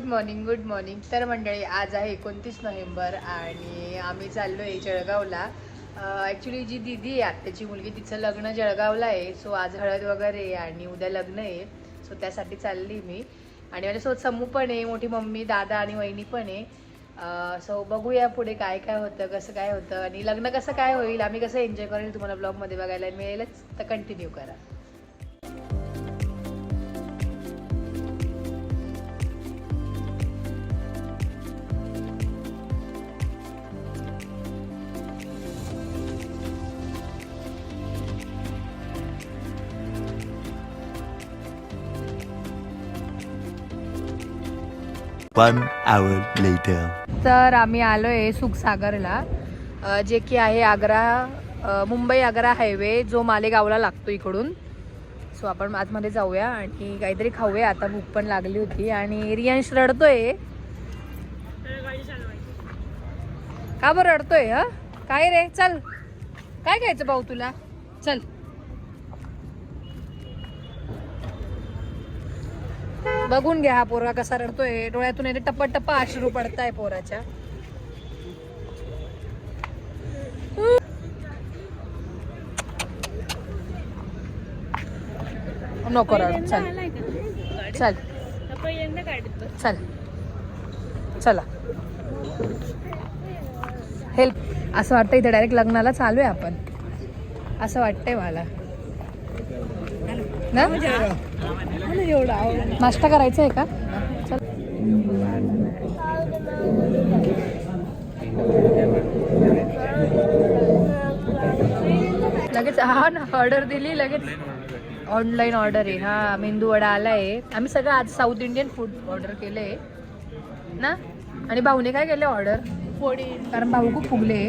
Good morning. तर मंडळी, आज आहे 29 नोव्हेंबर आणि आम्ही चाललो आहे जळगावला. ॲक्च्युली जी दीदी आहे आत्याची मुलगी, तिचं लग्न जळगावला आहे. सो आज हळद वगैरे आहे आणि उद्या लग्न आहे. सो त्यासाठी चालली मी. आणि माझ्यासोबत समू पण आहे, मोठी मम्मी, दादा आणि वहिनी पण आहे. सो बघूया पुढे काय काय होतं, कसं काय होतं आणि लग्न कसं काय होईल, आम्ही कसं एन्जॉय करेल, तुम्हाला ब्लॉगमध्ये बघायला मिळेलच. तर कंटिन्यू करा. One hour later. तर आम्ही आलो आहे सुखसागरला, जे की आहे मुंबई आग्रा हायवे, जो मालेगावला लागतो इकडून. सो आपण आतमध्ये जाऊया आणि काहीतरी खाऊया. आता भूक पण लागली होती आणि रियांश रडतोय. का बरं रडतोय? काय रे, चल काय खायचं भाऊ तुला, चल. बघून घ्या हा पोरगा कसा रडतोय, डोळ्यातून येते टप्पा टप्पा अश्रू पडताय पोराच्या. नको रड, चल चल चल चला. हेल्प. असं वाटतं इथे डायरेक्ट लग्नाला चालू आहे आपण, असं वाटतंय मला ना. नाश्ता करायचा आहे का? चल. लगेच हा ना, ऑर्डर दिली लगेच. ऑनलाईन ऑर्डर आहे. हा, मेंदू वडा आलाय. आम्ही सगळं आज साऊथ इंडियन फूड ऑर्डर केलंय ना. आणि भाऊने काय केलं ऑर्डर? पोळी, कारण भाऊ खूप फुगले,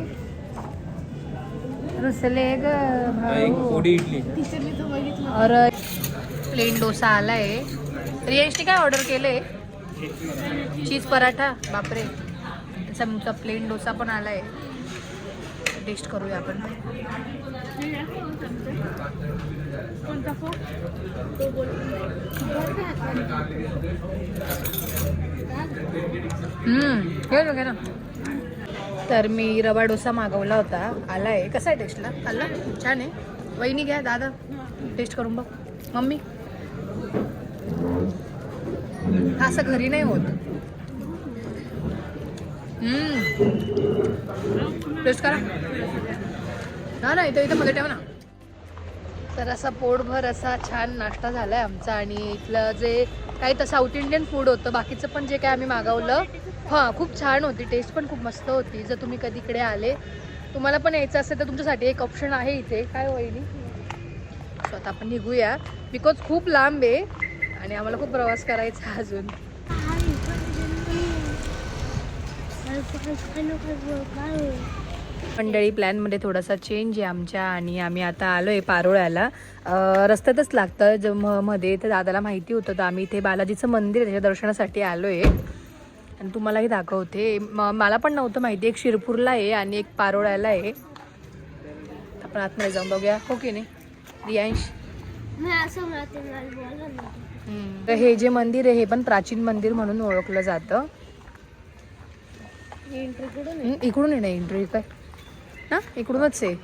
रुसले ग भाऊ. और प्लेन डोसा आलाय. रियांशने काय ऑर्डर केलंय? चीज पराठा. बापरे. समोसा प्लेन डोसा पण आलाय. टेस्ट करूया आपण. घे ना. तर मी रवा डोसा मागवला होता, आलाय. कसा आहे टेस्टला? खाल्ला? छान आहे. वहिनी घ्या, दादा टेस्ट करून बघ. मम्मी, असं घरी नाही होत. टेस्ट करा ना. इथं मध्ये ठेवा ना. तर असा पोटभर असा छान नाश्ता झालाय आमचा. आणि इथलं जे काही तर साऊथ इंडियन फूड होतं, बाकीचं पण जे काय आम्ही मागवलं, हां खूप छान होती. टेस्ट पण खूप मस्त होती. जर तुम्ही कधी इकडे आले, तुम्हाला पण यायचं असेल तर तुमच्यासाठी एक ऑप्शन आहे इथे. काय होईल? सो आता आपण निघूया, बिकॉज खूप लांब आहे आणि आम्हाला खूप प्रवास करायचा अजून. मंडळी, प्लॅनमध्ये थोडासा चेंज आहे आमच्या आणि आम्ही आता आलो आहे पारोळ्याला. रस्त्यातच लागतं मध्ये. तर दादाला माहिती होतं, तर आम्ही इथे बालाजीचं मंदिर आहे त्याच्या दर्शनासाठी आलो आहे आणि तुम्हालाही दाखवते. मला पण नव्हतं माहिती, एक शिरपूरला आहे आणि एक पारोळ्याला आहे. आपण आतमध्ये जाऊन बघूया, हो की नाही रियांश? तर हे जे मंदिर आहे हे पण प्राचीन मंदिर म्हणून ओळखलं जातं. इकडून आहे ना एंट्री? काय ना, इकडूनच आहे.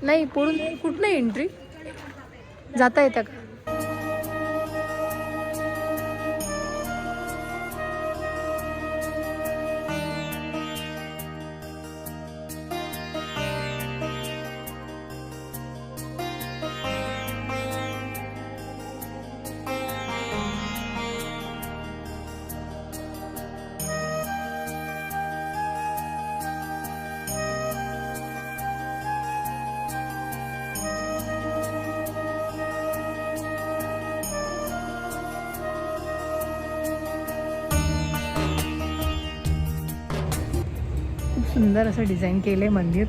नाही, पुढून कुठनं एंट्री? जाता येतं का? सुंदर असं डिझाईन केलंय मंदिर.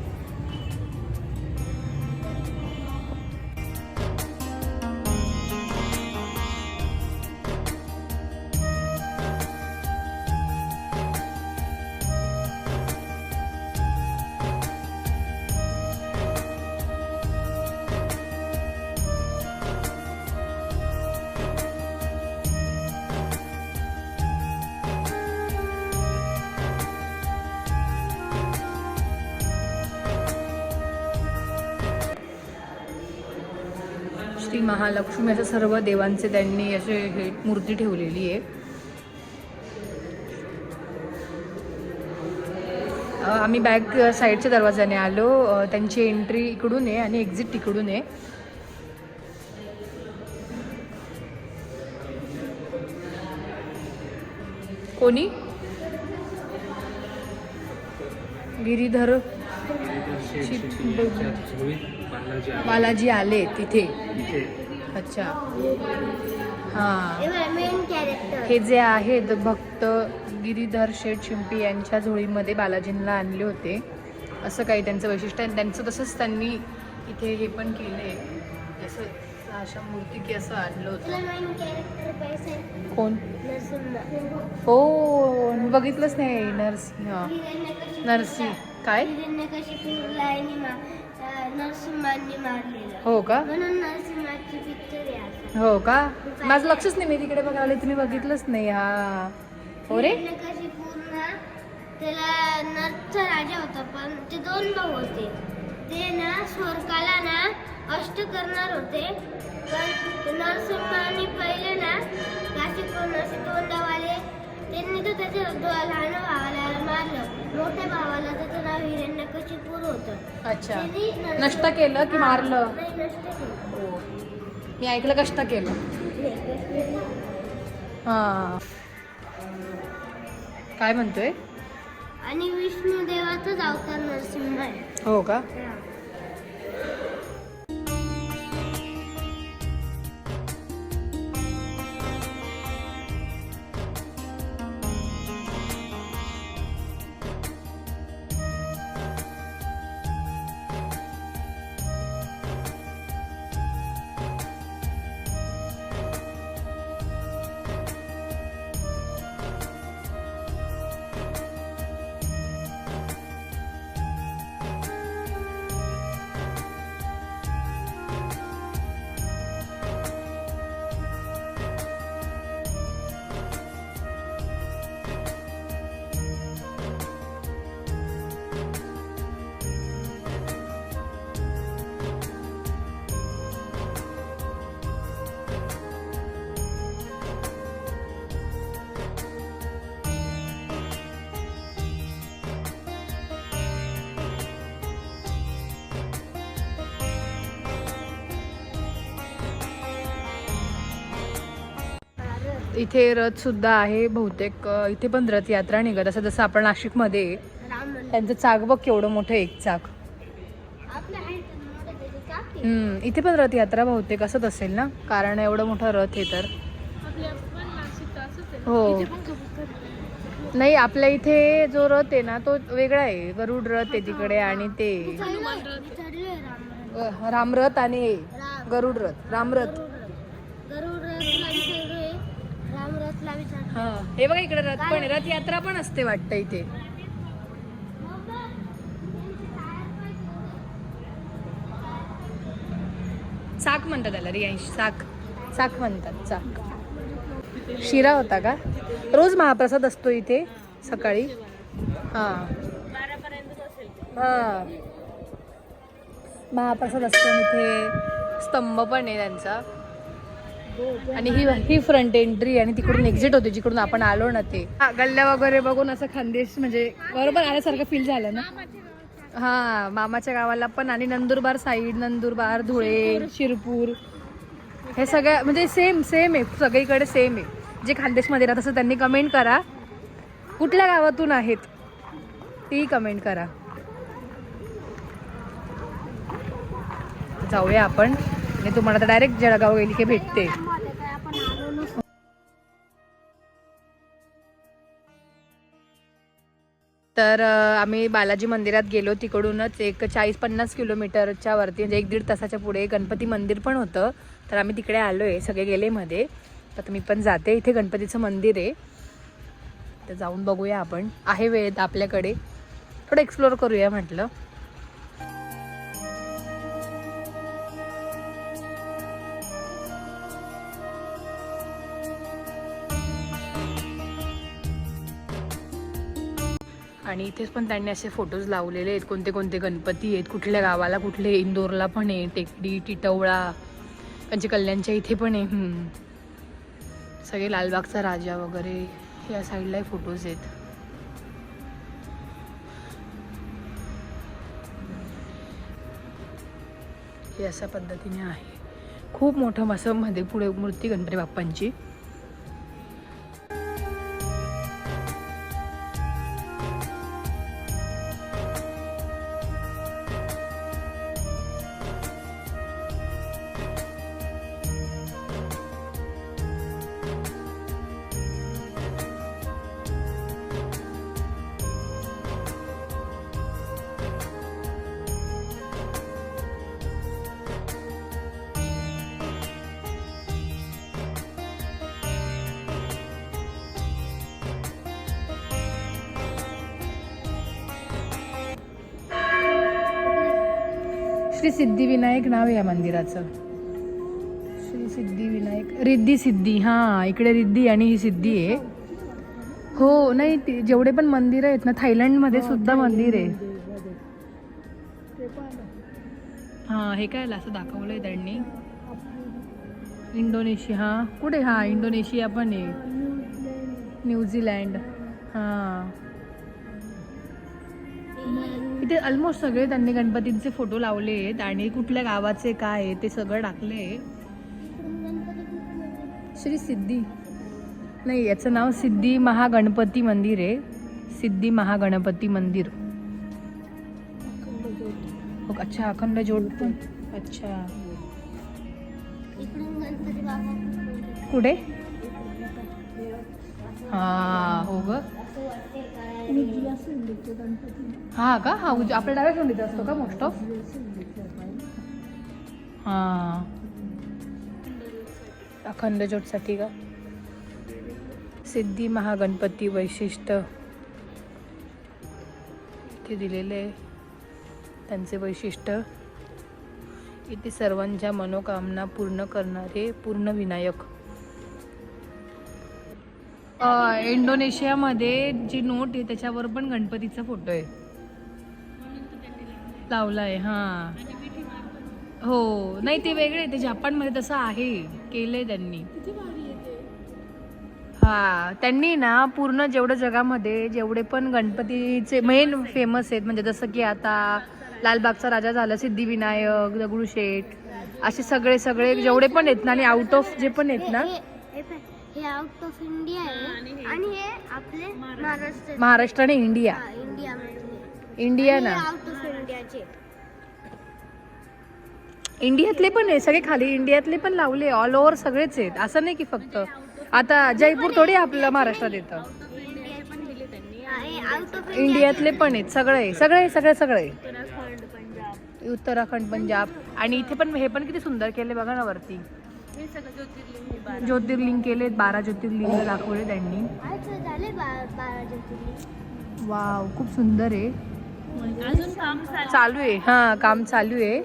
गणपती, महालक्ष्मी असं सर्व देवांचे त्यांनी असे हे मूर्ती ठेवलेली आहे. आम्ही बॅक साईडच्या दरवाजाने आलो. त्यांची एंट्री इकडून आहे आणि एक्झिट तिकडून आहे. कोणी गिरीधर बालाजी आले तिथे. अच्छा हां, हे जे आहेत भक्त गिरीधर शेठ शिंपी यांच्या झोळीमध्ये बालाजींना आणले होते असं काही त्यांचं वैशिष्ट्य आहे. त्यांचं तसंच त्यांनी इथे हे पण केलं आहे, असं अशा मूर्ती की असं आणलं होतं. कोण? हो, मी बघितलंच नाही. नरसिंह काय? हो का? हो का? माझं लक्षच नाही, मी तिकडे बघायला तुम्ही बघितलंच नाही. हा हो रे. त्याला नरचा राजा होता, पण ते 2 भाऊ होते. ते ना स्वर्गाला ना अष्ट करणार होते, पण नरसिंहाने पहिले ना काशी करून असे 2 डाव आले. त्यांनी तर त्याच्या लहान भावाला मारलं. मोठ्या भावाला त्याचं नाव हिरण्यकशिपूर होतं. अच्छा, नष्ट केलं की मारलं? नाही, नष्ट केलं. हो, मी ऐकलं कष्ट केलं. हा, काय म्हणतोय? आणि विष्णू देवाचाच अवतार नरसिंह आहे. हो का? इथे रथ सुद्धा आहे बहुतेक. इथे पण रथयात्रा निघत असं जसं आपण नाशिकमध्ये राम मंदिर त्यांचं चाक बघ केवढं मोठं, एक चाक. आपल्या आहे तर मोठं त्याचं चाक आहे. इथे पण रथयात्रा बहुतेक असंच असेल ना, कारण एवढं मोठं रथ आहे तर. आपल्या पण नाशिकचं असंच आहे. हो, इथे पण कबूतर. नाही आपल्या इथे जो रथ आहे ना तो वेगळा आहे. गरुड रथ आहे तिकडे आणि ते चढलोय राम रामरथ आणि गरुड रथ, रामरथ. गरुड रथला विचारलोय, राम रथला विचारलोय. हा, हे बघा इकडे रथ पण आहे. रथयात्रा पण असते वाटतं इथे. चाक म्हणतात त्याला रियांश, चाक म्हणतात, चाक. शिरा होता का? रोज महाप्रसाद असतो इथे सकाळी. हां हां, महाप्रसाद असतो. इथे स्तंभ पण आहे त्यांचा. आणि ही फ्रंट एंट्री आणि तिकडून एक्झिट होते जिकडून आपण आलो ना ते. गल्ल्या वगैरे बघून असं खानदेश म्हणजे बरोबर आल्यासारखं फील झालं ना. हा, मामाच्या गावाला पण. आणि नंदुरबार साईड, नंदुरबार, धुळे, शिरपूर हे सगळ्या म्हणजे सेम आहे, सगळीकडे सेम आहे. जे खानदेशमध्ये राहत असं त्यांनी कमेंट करा, कुठल्या गावातून आहेत ती कमेंट करा. जाऊया आपण, आणि तुम्हाला तर डायरेक्ट जळगाव गेली की भेटते. तर आम्ही बालाजी मंदिरात गेलो. तिकडूनच एक 40-50 किलोमीटरच्या वरती म्हणजे 1-1.5 तासाच्या पुढे गणपती मंदिर पण होतं. तर आम्ही तिकडे आलो आहे, सगळे गेले मध्ये. तर मी पण जाते. इथे गणपतीचं मंदिर आहे, तर जाऊन बघूया आपण. आहे वेळ आपल्याकडे, थोडं एक्सप्लोअर करूया म्हटलं. आणि इथेच पण त्यांनी असे फोटोज लावलेले आहेत, कोणते कोणते गणपती आहेत, कुठल्या गावाला, कुठले. इंदोरला पण आहे, टेकडी, टिटवळा, पंचकल्याणच्या इथे पण आहे. सगळे लालबागचा राजा वगैरे या साईडला फोटोज आहेत. हे अशा पद्धतीने आहे. खूप मोठं असं मध्ये पुढे मूर्ती गणपती बाप्पांची. श्री सिद्धिविनायक नाव आहे या मंदिराचं. श्री सिद्धिविनायक, रिद्धी सिद्धी. हां, इकडे रिद्धी आणि ही सिद्धी आहे. हो नाही, जेवढे पण मंदिर आहेत ना, थायलंडमध्ये सुद्धा मंदिर आहे. हां, हे काय असं दाखवलंय त्यांनी. इंडोनेशिया. हां कुठे? हां इंडोनेशिया पण आहे, न्यूझीलँड. हां इथे ऑलमोस्ट सगळे त्यांनी गणपतींचे फोटो लावले आहेत आणि कुठल्या गावाचे काय आहे ते सगळं टाकले. श्री सिद्धी नाही, याचं नाव सिद्धी महागणपती मंदिर आहे. सिद्धी महागणपती मंदिर. अच्छा, अखंड ज्योत पण. अच्छा, कुठे? हा हो ग. हा का? हा आपल्या डाव्या सोंडीत असतो का मोस्ट ऑफ? हा, अखंड ज्योतसाठी का? सिद्धी महागणपती वैशिष्ट्य ते दिलेले आहे, त्यांचे वैशिष्ट्य. इथे सर्वांच्या मनोकामना पूर्ण करणारे पूर्ण विनायक. इंडोनेशियामध्ये जी नोट आहे त्याच्यावर पण गणपतीचा फोटो आहे, लावलाय. हां हो, नाही ते वेगळे, ते जपानमध्ये तसं आहे, केलंय त्यांनी. हा, त्यांनी ना पूर्ण जेवढं जगामध्ये जेवढे पण गणपतीचे मेन फेमस आहेत, म्हणजे जसं की आता लालबागचा राजा झाला, सिद्धिविनायक, दगडूशेठ, असे सगळे सगळे जेवढे पण आहेत ना, आणि आउट ऑफ जे पण आहेत ना, हे आउट ऑफ इंडिया आहे आणि हे आपले महाराष्ट्र आणि इंडिया. इंडिया ना, आउट ऑफ इंडियाचे. इंडियातले पण आहे सगळे, खाली इंडियातले पण लावले, ऑल ओव्हर सगळेच आहेत, असं नाही की फक्त. आता जयपूर थोडी आपलं महाराष्ट्रात येतं. इंडियातले पण आहेत सगळे सगळे सगळे सगळे. उत्तराखंड, पंजाब. आणि इथे पण हे पण किती सुंदर केले बघा ना वरती. ज्योतिर्लिंग केलेत, 12 ज्योतिर्लिंग दाखवले त्यांनी. वाव, खूप सुंदर आहे. अजून काम चालू आहे. हा, काम चालू आहे.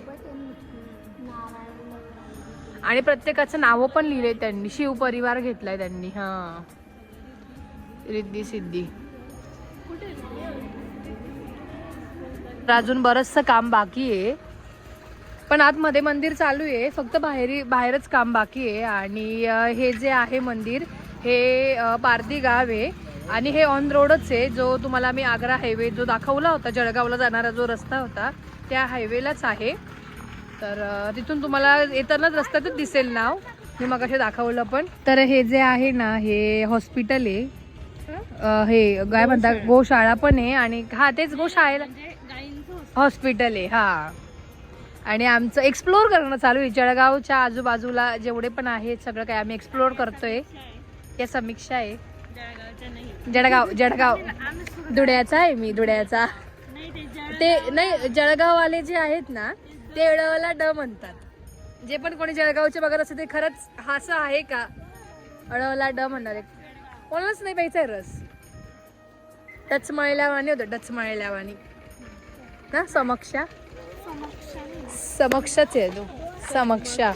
आणि प्रत्येकाचं नावं पण लिहिले त्यांनी. शिव परिवार घेतलाय त्यांनी. हा, रिद्धी सिद्धी. अजून बरचसं काम बाकी आहे, पण आतमध्ये मंदिर चालू आहे, फक्त बाहेरच काम बाकी आहे. आणि हे जे आहे मंदिर, हे पारधी गाव आहे आणि हे ऑन रोडच आहे. जो तुम्हाला मी आग्रा हायवे जो दाखवला होता, जळगावला जाणारा जो रस्ता होता, त्या हायवेलाच आहे. तर तिथून तुम्हाला येतानाच रस्त्यातच दिसेल नाव, मी मगाशी दाखवलं पण. तर हे जे आहे ना, हे हॉस्पिटल आहे. हे काय म्हणतात, गोशाळा पण आहे. आणि हा, तेच गोशाळेला हॉस्पिटल आहे. हा, आणि आमचं एक्सप्लोअर करणं चालू आहे. जळगावच्या आजूबाजूला जेवढे पण आहेत सगळं काय आम्ही एक्सप्लोअर करतोय. या समीक्षा आहे. जळगाव धुळ्याचा आहे मी, धुळ्याचा. ते नाही, जळगाववाले जे आहेत ना, ते ळला ड म्हणतात. जे पण कोणी जळगावचे बघत असेल ते खरंच असं आहे का, ळला ड म्हणणार आहे. कोणालाच नाही प्यायचा रस. डचमळल्यावानी होतं, डचमळल्यावानी ना. समक्षाच आहे तो, समक्षा.